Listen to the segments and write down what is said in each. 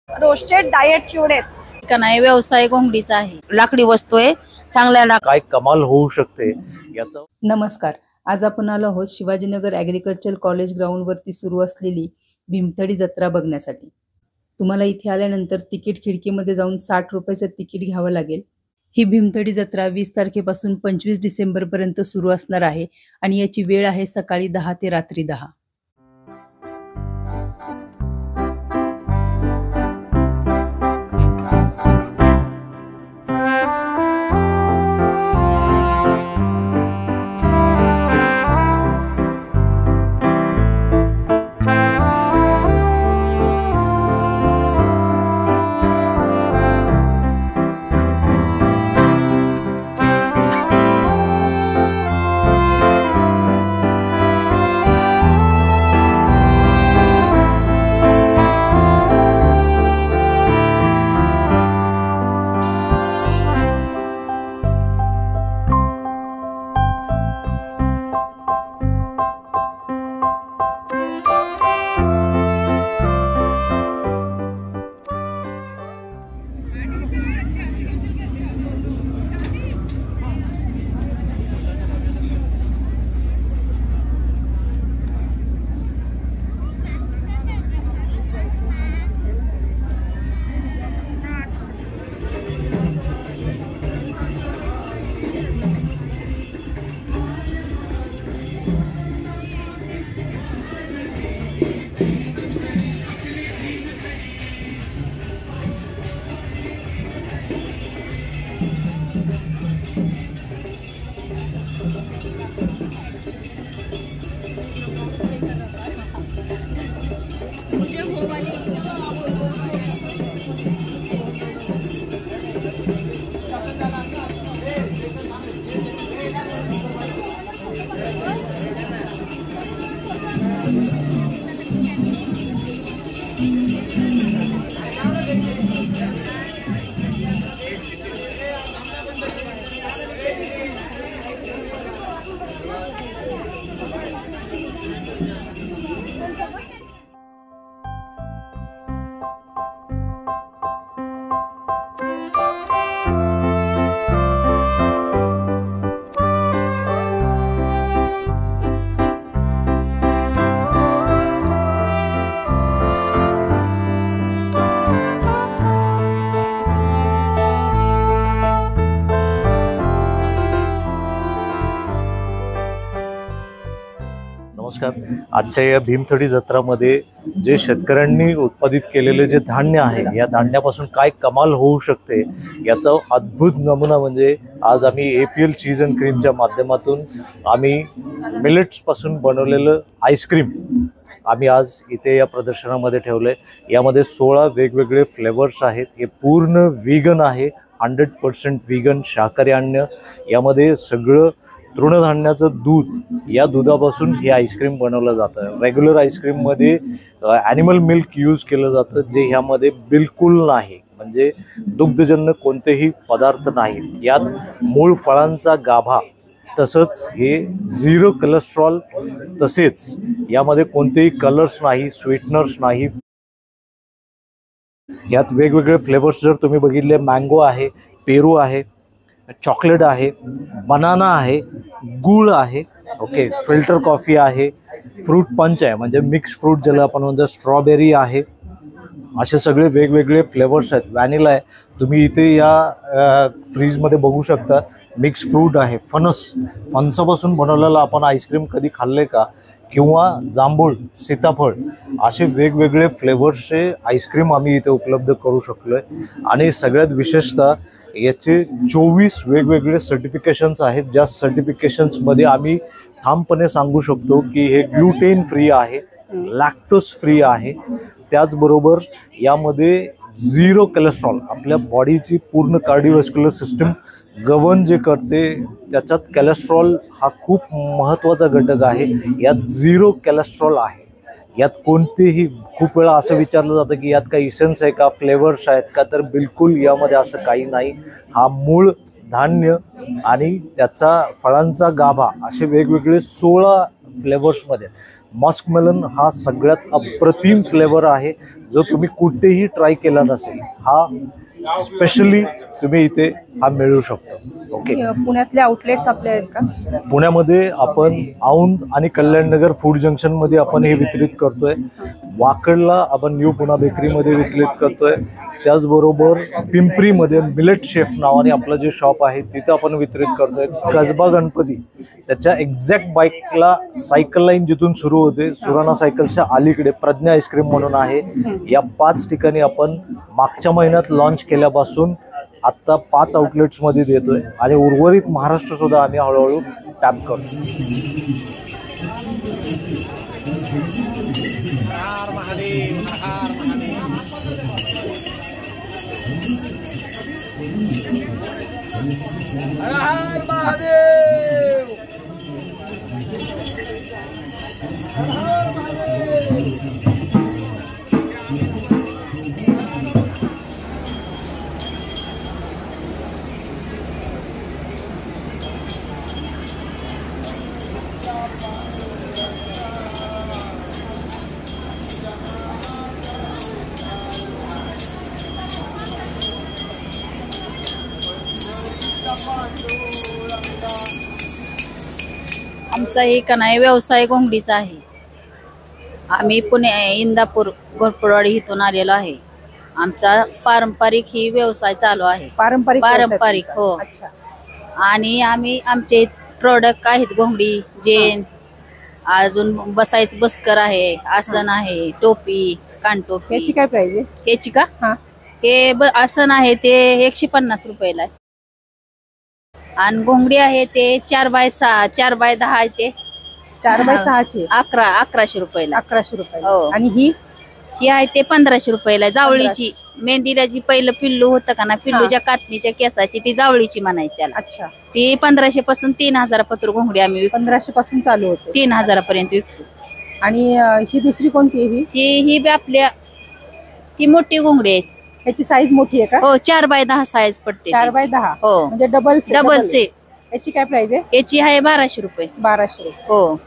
Roasted diet चिवडे का नाही, व्यवसाय कोंबडीचा आहे, लाकडी वस्तू आहे, चांगल्या काय कमाल होऊ शकते याचा। नमस्कार, आज आपण आलो आहोत शिवाजीनगर ॲग्रिकल्चर कॉलेज ग्राउंडवरती सुरू असलेली भीमथडी जत्रा बघण्यासाठी। तुम्हाला इथे आल्यानंतर तिकीट खिडकीमध्ये जाऊन 60 रुपयाचं तिकीट घ्यावं लागेल। ही भीमथडी जत्रा 20 तारखेपासून 25 डिसेंबरपर्यंत सुरू असणार आहे आणि याची वेळ आहे सकाळी 10 ते रात्री 10। नमस्कार, आजच्या या भीमथडी जत्रामध्ये जे शेतकऱ्यांनी उत्पादित केलेले जे धान्य आहे, या धान्यापासून काय कमाल होऊ शकते याचा अद्भुत नमुना म्हणजे आज आम्ही APL चीज अँड क्रीमच्या माध्यमातून आम्ही मिलेट्सपासून बनवलेलं आईस्क्रीम आम्ही आज इथे या प्रदर्शनामध्ये ठेवलं आहे। यामध्ये 16 वेगवेगळे फ्लेवर्स आहेत। हे पूर्ण व्हीगन आहे, 100% व्हीगन शाकाहारी अन्न। यामध्ये सगळं तृणधान्याचं दूध, या दुधापासून हे आईस्क्रीम बनवलं जातं। रेग्युलर आईस्क्रीममध्ये ॲनिमल मिल्क यूज केलं जातं, जे ह्यामध्ये बिलकुल नाही, म्हणजे दुग्धजन्य कोणतेही पदार्थ नाहीत। यात मूळ फळांचा गाभा, तसंच हे 0 कोलेस्ट्रॉल, तसेच यामध्ये कोणतेही कलर्स नाही, स्वीटनर्स नाही। यात वेगवेगळे फ्लेवर्स जर तुम्ही बघितले, मँगो आहे, पेरू आहे, चॉकलेट आहे, बनाना आहे, गूळ आहे, ओके, फिल्टर कॉफी आहे, फ्रूट पंच आहे म्हणजे मिक्स फ्रूट ज्याला आपण म्हणतो, स्ट्रॉबेरी आहे, असे सगळे वेगवेगळे फ्लेवर्स आहेत। व्हॅनिला आहे, तुम्ही इथे या फ्रीजमध्ये बघू शकता। मिक्स फ्रूट आहे, फणसापासून बनवलेलं आपण आईस्क्रीम कधी खाल्ले का, किंवा जांभूळ, सीताफळ, असे वेगवेगळे फ्लेवर्सचे आईस्क्रीम आम्ही इथे उपलब्ध करू शकलोय। आणि सगळ्यात विशेषतः याचे 24 वेगवेगळे सर्टिफिकेशन्स आहेत, ज्या सर्टिफिकेशन्समध्ये आम्ही ठामपणे सांगू शकतो की हे ग्लुटेन फ्री आहे, लॅक्टोज फ्री आहे, त्याचबरोबर यामध्ये 0 कोलेस्ट्रॉल, आपल्या बॉडीची पूर्ण कार्डिओव्हास्क्युलर सिस्टम गव्हर्न जे करते, त्याच्यात कोलेस्ट्रॉल हा खूप महत्त्वाचा घटक आहे। यात 0 कोलेस्ट्रॉल आहे। यात कोणतेही, खूप वेळा असं विचारलं जातं की यात काही इसेन्स आहे का, फ्लेवर्स आहेत का, तर बिलकुल यामध्ये असं काही नाही। हा मूळ धान्य आणि त्याचा फळांचा गाभा असे वेगवेगळे 16 फ्लेवर्समध्ये, मस्कमेलन हा सगळ्यात अप्रतिम फ्लेवर आहे जो तुम्ही कुठेही ट्राय केला नसेल. हा स्पेशली तुम्ही इथे हा मिळू शकतो. ओके, पुण्यातले आउटलेट्स आपले आहेत का? पुण्यामध्ये आपण औंध आणि कल्याणनगर फूड जंक्शनमध्ये आपण हे वितरित करतोय. वाकडला आपण न्यू पुणा बेकरीमध्ये वितरित करतोय. त्याचबरोबर पिंपरीमध्ये मिलेट शेफ नावाने आपलं जे शॉप आहे तिथं आपण वितरित करतोय. कसबा गणपती त्याच्या एक्झॅक्ट बाईकला सायकल लाईन जिथून सुरू होते सुराणा सायकल्सच्या अलीकडे प्रज्ञा आईस्क्रीम म्हणून आहे. या 5 ठिकाणी आपण मागच्या महिन्यात लॉन्च केल्यापासून आत्ता 5 आउटलेट्समध्ये देतोय आणि उर्वरित महाराष्ट्र सुद्धा आम्ही हळूहळू टॅप करतो. आमचा एक नाही व्यवसाय घोंगडीचा आहे. आम्ही पुणे इंदापूर घोरपडवाडी इथून आलेलो आहे. आमचा पारंपरिक ही व्यवसाय चालू आहे. पारंपरिक हो. अच्छा. आणि आम्ही आमचे प्रोडक्ट आहेत घोंगडी, जेन, अजून बसायचं बसकर आहे, आसन आहे, टोपी, कानटोपी. याची काय प्राइस आहे? याची का? हे आसन आहे ते 150 रुपयाला आहे. आणि घोंगडी आहे ते 4x6, 4x10 आहे ते 4x6 चे 1100 रुपयाला. 1100 रुपयाला. हो. आणि ही आहे ते 1500 रुपयाला. जावळीची मेंढीला जी पहिलं पिल्लू होतं का ना, पिल्लूच्या कातणीच्या केसाची ती जावळीची म्हणायची त्याला. अच्छा. ती 1500 पासून 3000 पत्र घोंगडी आम्ही 1500 पासून चालू होते, 3000 पर्यंत विकतो. आणि ही दुसरी कोणती आहे? ही आपल्या ती मोठी घोंगडी आहे. याची साईज मोठी आहे का? हो, 4x10 साईज पडते. 4x10 हो, म्हणजे डबल से. याची काय प्राइस आहे? याची आहे 1200 रुपये. 1200 रुपये. हो.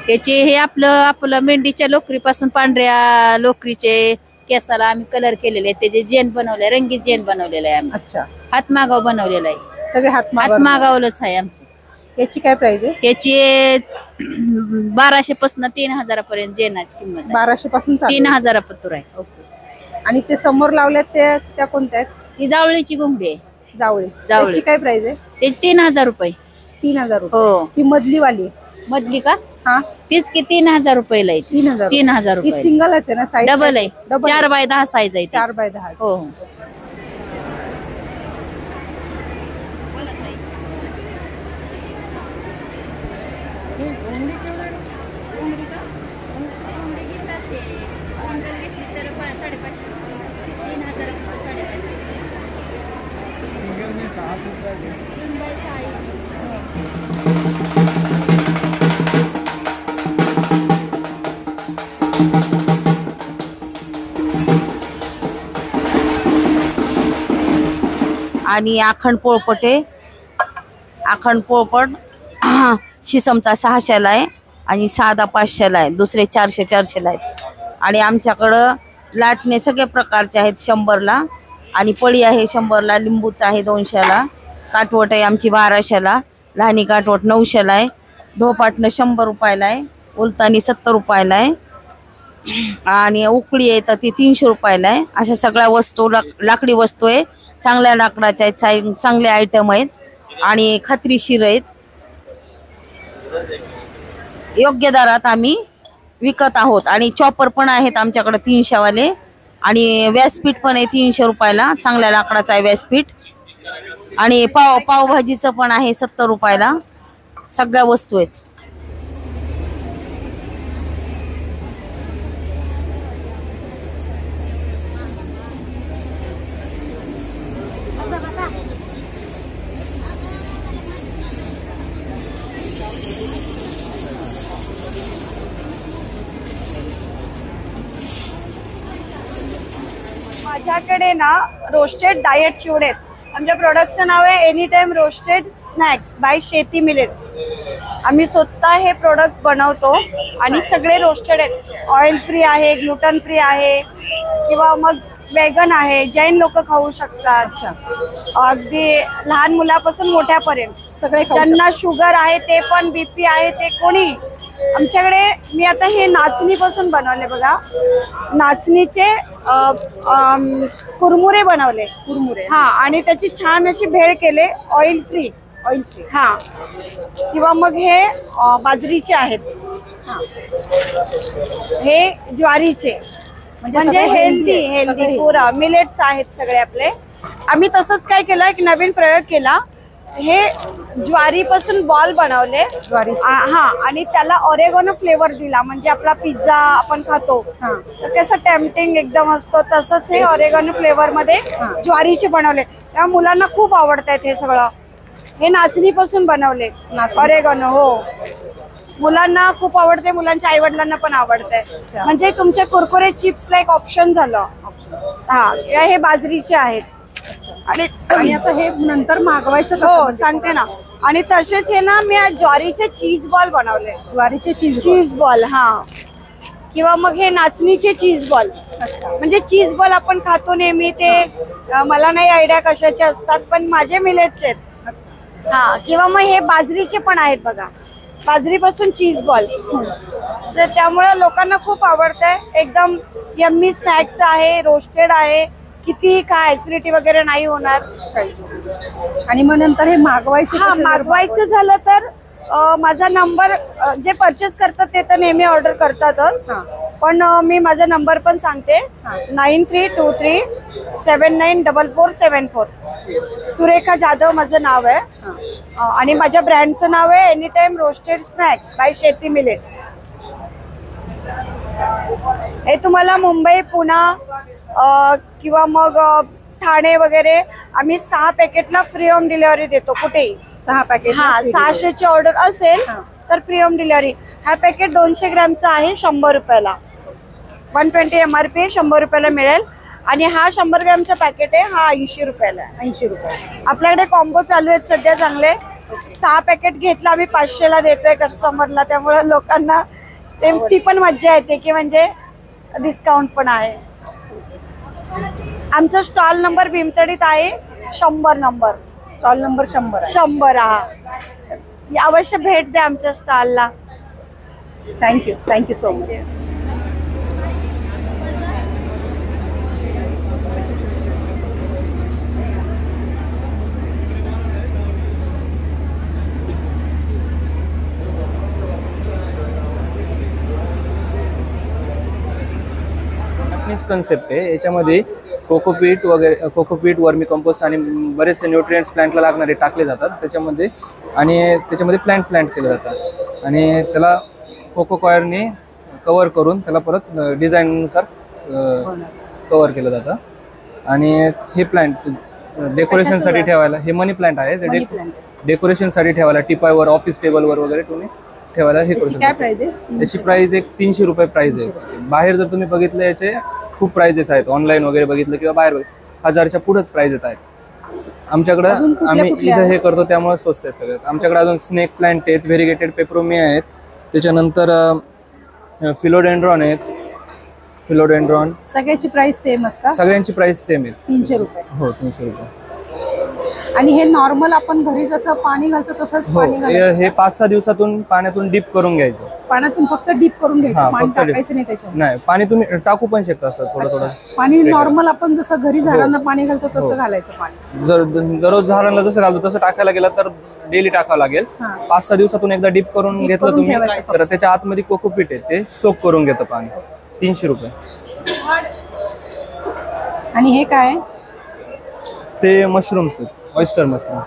याचे हे आपलं मेंढीच्या लोकरीपासून पांढऱ्या लोकरीचे केसाला आम्ही कलर केलेले आहेत. त्याचे जेन बनवले, रंगीत जेन बनवलेलं आहे आम्ही. अच्छा. हातमागाव बनवलेला आहे. सगळे हातमागावलंच आहे आमचं. याची काय प्राइस आहे? याची 1200 पासून 3000 पर्यंत जेनाची किंमत आहे. 1200 पासून 3000 पत्र आहे. ओके. आणि ते समोर लावल्यात त्या कोणत्या आहेत? ही जावळीची घोंगडी आहे. जावळी. जावळी. याची काय प्राइस आहे? त्याची 3000 रुपये. 3000 रुपये. हो. ही मधली वाली मधली का? हा, तीच की 3000 रुपयाला आहे. 3000 ही रुपये. सिंगलच आहे ना? साईज डबल आहे. 4x10 साईज आहे. 4x10. हो. आणि आखंड पोळपट आहे. आखंड पोळपट शिसमचा 600ला आहे आणि साधा 500ला आहे. दुसरे 400ला आहेत. आणि आमच्याकडं लाटणे सगळे प्रकारचे आहेत 100ला. आणि पळी आहे 100ला. लिंबूचा आहे 200ला. काटवट आहे आमची 1200ला. लहानी काटवट 900ला आहे. धोपाटणं 100 रुपयाला आहे. उलतानी 70 रुपयाला आहे. आणि उकळी आहे तर ती 300 रुपयाला आहे. अशा सगळ्या वस्तू लाकडी वस्तू आहे. चांगल्या लाकडाच्या आहेत. चांगले आयटम आहेत आणि खात्रीशीर आहेत. योग्य दरात आम्ही विकत आहोत. आणि चॉपर पण आहेत आमच्याकडे 300 वाले. आणि व्यासपीठ पण आहे 300 रुपयाला. चांगल्या लाकडाचं आहे व्यासपीठ. आणि पावभाजीचं पण आहे 70 रुपयाला. सगळ्या वस्तू आहेत. माझ्याकडे ना रोस्टेड डाएट चिवडे आहेत. आमच्या प्रोडक्टचं नाव आहे any time roasted snacks by Sheti millets. आम्ही स्वतः हे प्रोडक्ट बनवतो आणि सगळे रोस्टेड आहेत. ऑइल फ्री आहे, ग्लुटन फ्री आहे किंवा मग वेगन आहे, जैन लोक खाऊ शकतात. अगदी लहान मुलापासून मोठ्यापर्यंत सगळे खाऊ ज्यांना शुगर आहे ते पण, बीपी आहे ते कोणी. आमच्याकडे मी आता हे नाचणीपासून बनवले बघा, नाचणीचे कुरमुरे बनवले. कुरमुरे हा, आणि त्याची छान अशी भेळ केले ऑइल फ्री. Oil free. हा, किंवा मग हे बाजरीचे आहेत, हे ज्वारीचे, म्हणजे हेल्दी पुरा मिलेट्स आहेत सगळे आपले. आम्ही तसंच काय केलं, एक नवीन प्रयोग केला. हे ज्वारीपासून बॉल बनवले हा, आणि त्याला ऑरेगोनो फ्लेवर दिला. म्हणजे आपला पिझ्झा आपण खातो तर कसं टेम्पटिंग एकदम असतो, तसंच हे ऑरेगोनो फ्लेवर मध्ये ज्वारीचे बनवले. त्या मुलांना खूप आवडतात हे सगळं. हे नाचणीपासून बनवले ऑरेगोनो. हो, मुलांना खूप आवडते, मुलांच्या आई वडिलांना पण आवडते. म्हणजे तुमचे कुरकुरे चिप्सला एक ऑप्शन झालं. हा, हे बाजरीचे आहेत. आणि आता हे नंतर मागवायचं हो सांगते ना. आणि तसेच हे ना मी ज्वारीचे चीज बॉल बनवले. ज्वारीचे चीज बॉल. हा, किंवा मग हे नाचणीचे चीज बॉल. म्हणजे चीज बॉल आपण खातो नेहमी, ते मला नाही आयडिया कशाचे असतात, पण माझे मिलेटचे आहेत. हा, किंवा मग हे बाजरीचे पण आहेत बघा, बाजरीपासून चीज बॉल. तर त्यामुळे लोकांना खूप आवडतंय. एकदम यम्मी स्नॅक्स आहे, रोस्टेड आहे, किती काय ऍसिडिटी वगैरे नाही होणार. आणि मग नंतर हे मागवायचं. हा, मागवायचं झालं तर माझा नंबर, जे परचेस करतात ते तर नेहमी ऑर्डर करतातच, पण मी माझा नंबर पण सांगते. 9323794474. सुरेखा जाधव माझं नाव आहे. आणि माझ्या ब्रँडचं नाव आहे any time roasted snacks by Sheti millets. हे तुम्हाला मुंबई, पुणे किंवा मग ठाणे वगैरे आम्ही 6 पॅकेटला फ्री होम डिलिव्हरी देतो कुठेही. 6 पॅकेट. हा, 600ची ऑर्डर असेल तर फ्री होम डिलिव्हरी. हा पॅकेट 200 ग्रॅमचा आहे, 100 रुपयाला. 120 MRP, 100 रुपयाला मिळेल. आणि हा 100 ग्रॅमचा पॅकेट आहे, हा 80 रुपयाला. 80 रुपये. आपल्याकडे कॉम्बो चालू आहेत सध्या चांगले. 6 पॅकेट घेतला आम्ही 500ला देतोय कस्टमरला. त्यामुळे लोकांना ती पण मज्जा येते की म्हणजे डिस्काउंट पण आहे. आमचा स्टॉल नंबर भीमतडीत आहे, 100 नंबर. Stall number 100. 100. हा, अवश्य भेट द्या आमच्या स्टॉलला. Thank you so much. कन्सेप्ट आहे. याच्यामध्ये कोकोपीट वगैरे, कोकोपीट, वर्मी कंपोस्ट आणि बरेचसे न्यूट्रिएंट्स प्लांटला लागणारे टाकले जातात त्याच्यामध्ये. आणि त्याच्यामध्ये प्लांट केले जातात आणि त्याला कोको कॉयरने कव्हर करून त्याला परत डिझाईननुसार कव्हर केलं जातं. आणि हे प्लांट डेकोरेशनसाठी ठेवायला, हे मनी प्लांट आहे, डेकोरेशनसाठी ठेवायला टिपायवर, ऑफिस टेबलवर वगैरे तुम्ही ठेवायला हे करू शकता. याची प्राइस एक 300 रुपये प्राइस आहे. बाहेर जर तुम्ही बघितलं याचे खूप प्राइजेस आहेत, ऑनलाईन वगैरे बघितलं किंवा बाहेर 1000च्या पुढेच प्राइजेस आहेत. आमच्याकडं आम्ही इथं हे करतो त्यामुळे स्वस्त आहेत सगळ्यात. आमच्याकडे अजून स्नेक प्लांट आहेत, व्हेरिगेटेड पेपरोमी आहेत, त्याच्यानंतर फिलोडेंड्रॉन आहेत. फिलोडेंड्रॉन सगळ्याची प्राइस सेमच का? सगळ्यांची प्राइस सेम आहे, 300 रुपये. हो 300 रुपये. आणि हे नॉर्मल आपण घरी जसं पाणी घालतो तसंच हो, पाणी घालायचं. हे 5-6 दिवसातून पाण्यातून डीप करून घ्यायचं. पाण्यातून फक्त डीप करून घ्यायचं, पाणी फक्त dip. टाकायचं नाही त्याच्यावर. नाही, पाणी तुम्ही टाकू पण शकता असं थोडं. पाणी नॉर्मल आपण जसं घरी झाडांना पाणी घालतो तसं घालायचं पाणी. जर दररोज झाडांना जसं घालतो तसं टाकायला गेला तर डेली टाकावं लागेल. 5-6 दिवसातून एकदा डीप करून घेतलं तुम्ही तर त्याच्या आतमध्ये कोकोपीट आहे ते सोक करून घेतं पाणी. 300 रुपये. आणि हे काय? ते मशरूम्स, ऑयस्टर मशरूम.